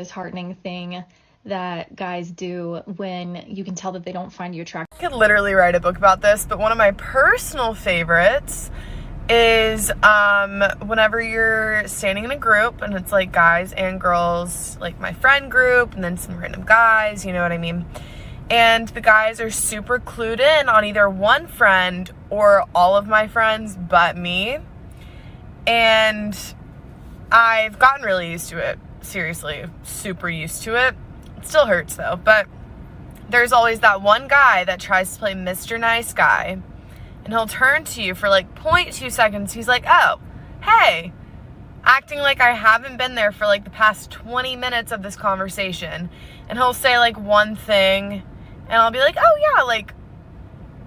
disheartening thing that guys do when you can tell that they don't find you attractive. I could literally write a book about this, but one of my personal favorites is whenever you're standing in a group and it's like guys and girls, like my friend group and then some random guys, you know what I mean? And the guys are super clued in on either one friend or all of my friends but me. And I've gotten really used to it. Seriously, super used to it. It still hurts though, but there's always that one guy that tries to play Mr. Nice Guy, and he'll turn to you for like 0.2 seconds. He's like, oh, hey, acting like I haven't been there for like the past 20 minutes of this conversation. And he'll say like one thing, and I'll be like, oh yeah, like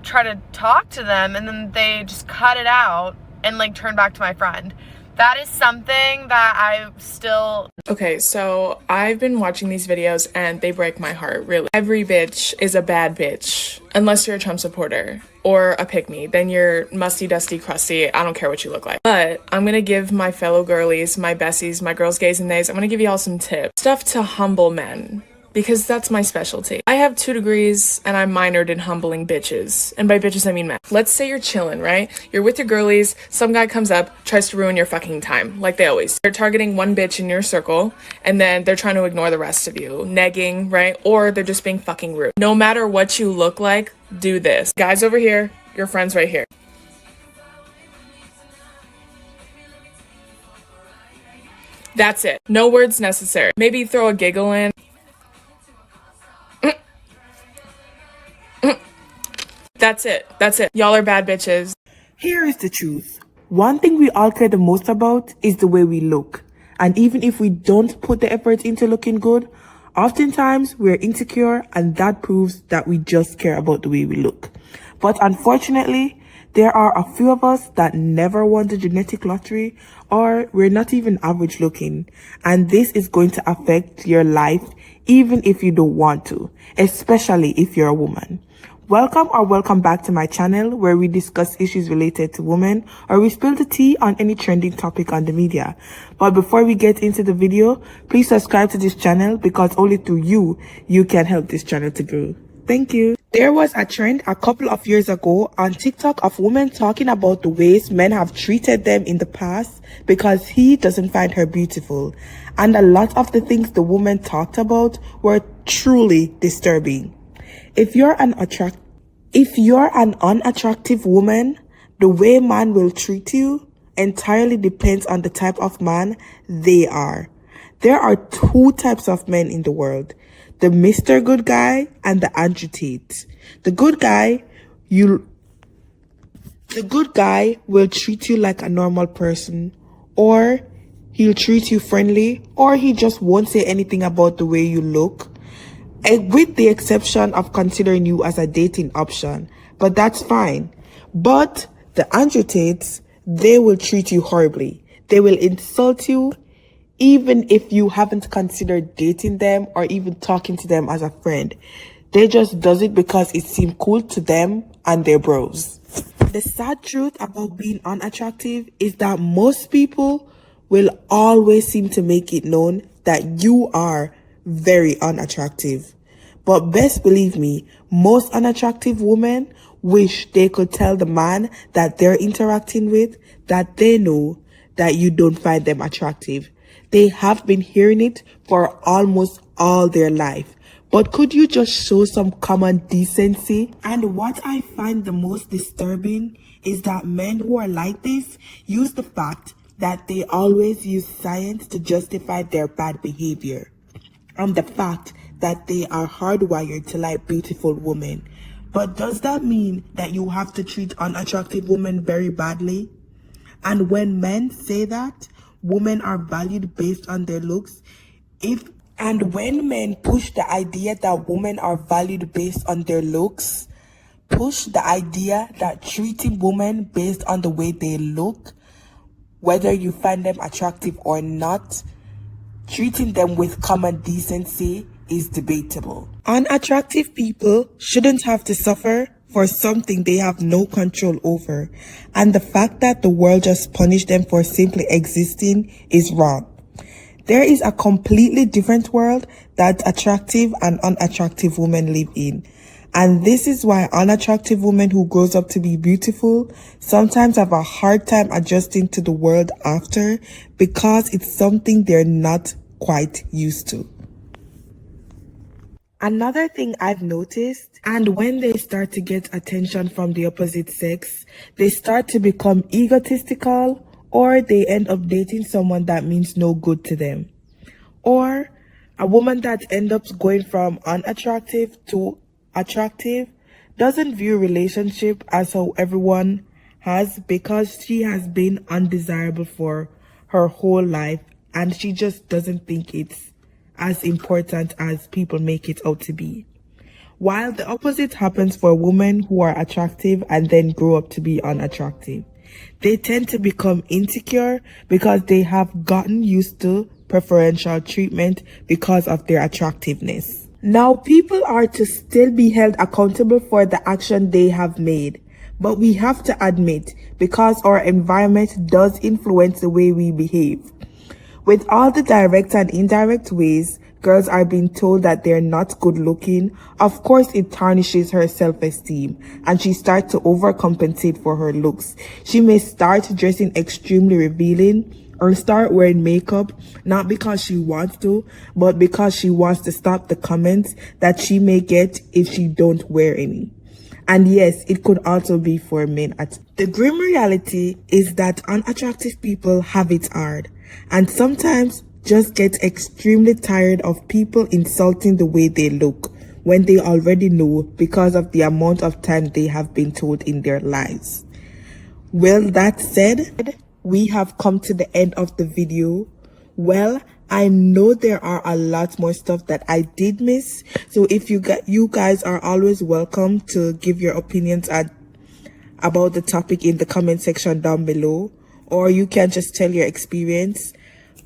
try to talk to them, and then they just cut it out and like turn back to my friend. That is something that I still... Okay, so I've been watching these videos and they break my heart, really. Every bitch is a bad bitch, unless you're a Trump supporter or a pick-me. Then you're musty, dusty, crusty. I don't care what you look like. But I'm gonna give my fellow girlies, my bessies, my girls, gays, and theys, I'm gonna give y'all some tips. Stuff to humble men, because that's my specialty. I have 2 degrees and I minored in humbling bitches. And by bitches, I mean men. Let's say you're chilling, right? You're with your girlies, some guy comes up, tries to ruin your fucking time, like they always. They're targeting one bitch in your circle, and then they're trying to ignore the rest of you, negging, right? Or they're just being fucking rude. No matter what you look like, do this. Guys over here, your friends right here. That's it. No words necessary. Maybe throw a giggle in. That's it. That's it. Y'all are bad bitches. Here is the truth. One thing we all care the most about is the way we look. And even if we don't put the effort into looking good, oftentimes we're insecure, and that proves that we just care about the way we look. But unfortunately, there are a few of us that never won the genetic lottery, or we're not even average looking. And this is going to affect your life even if you don't want to, especially if you're a woman. Welcome back to my channel, where we discuss issues related to women, or we spill the tea on any trending topic on the media. But before we get into the video, please subscribe to this channel, because only through you can help this channel to grow. Thank you. There was a trend a couple of years ago on TikTok of women talking about the ways men have treated them in the past because he doesn't find her beautiful. And a lot of the things the woman talked about were truly disturbing. If you're an unattractive woman, the way man will treat you entirely depends on the type of man they are. There are 2 types of men in the world: the Mr. Good Guy and the Andrew Tate. The good guy will treat you like a normal person, or he'll treat you friendly, or he just won't say anything about the way you look, with the exception of considering you as a dating option. But that's fine. But the Andrew Tates, they will treat you horribly. They will insult you, even if you haven't considered dating them or even talking to them as a friend. They just does it because it seemed cool to them and their bros. The sad truth about being unattractive is that most people will always seem to make it known that you are very unattractive. But best believe me, most unattractive women wish they could tell the man that they're interacting with that they know that you don't find them attractive. They have been hearing it for almost all their life. But could you just show some common decency? And what I find the most disturbing is that men who are like this use the fact that they always use science to justify their bad behavior, and the fact that they are hardwired to like beautiful women. But does that mean that you have to treat unattractive women very badly? And when men say that women are valued based on their looks, when men push the idea that women are valued based on their looks, push the idea that treating women based on the way they look, whether you find them attractive or not, treating them with common decency is debatable. Unattractive people shouldn't have to suffer for something they have no control over, and the fact that the world just punished them for simply existing is wrong. There is a completely different world that attractive and unattractive women live in. And this is why unattractive women who grows up to be beautiful sometimes have a hard time adjusting to the world after, because it's something they're not quite used to. Another thing I've noticed, and when they start to get attention from the opposite sex, they start to become egotistical, or they end up dating someone that means no good to them. Or a woman that ends up going from unattractive to attractive doesn't view relationship as how everyone has, because she has been undesirable for her whole life and she just doesn't think it's as important as people make it out to be. While the opposite happens for women who are attractive and then grow up to be unattractive. They tend to become insecure because they have gotten used to preferential treatment because of their attractiveness. Now, people are to still be held accountable for the action they have made, but we have to admit, because our environment does influence the way we behave. With all the direct and indirect ways girls are being told that they're not good looking, of course it tarnishes her self-esteem and she starts to overcompensate for her looks. She may start dressing extremely revealing or start wearing makeup, not because she wants to, but because she wants to stop the comments that she may get if she don't wear any. And yes, it could also be for men. The grim reality is that unattractive people have it hard and sometimes just get extremely tired of people insulting the way they look when they already know, because of the amount of time they have been told in their lives. Well, that said, we have come to the end of the video. Well, I know there are a lot more stuff that I did miss. So if you guys are always welcome to give your opinions about the topic in the comment section down below, or you can just tell your experience.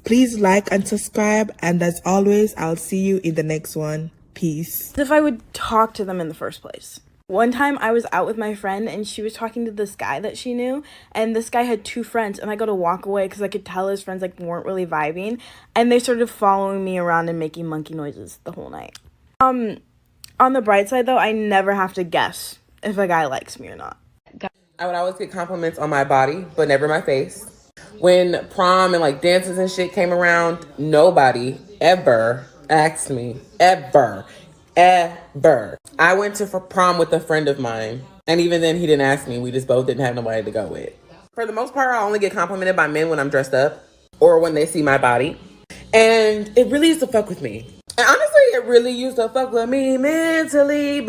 Please like and subscribe, and as always, I'll see you in the next one. Peace. If I would talk to them in the first place. One time I was out with my friend and she was talking to this guy that she knew, and this guy had 2 friends, and I got to walk away because I could tell his friends like weren't really vibing, and they started following me around and making monkey noises the whole night. On the bright side though, I never have to guess if a guy likes me or not. I would always get compliments on my body, but never my face. When prom and like dances and shit came around, nobody ever asked me, ever. I went to prom with a friend of mine, and even then he didn't ask me. We just both didn't have nobody to go with. For the most part, I only get complimented by men when I'm dressed up or when they see my body. And it really used to fuck with me. And honestly, it really used to fuck with me mentally.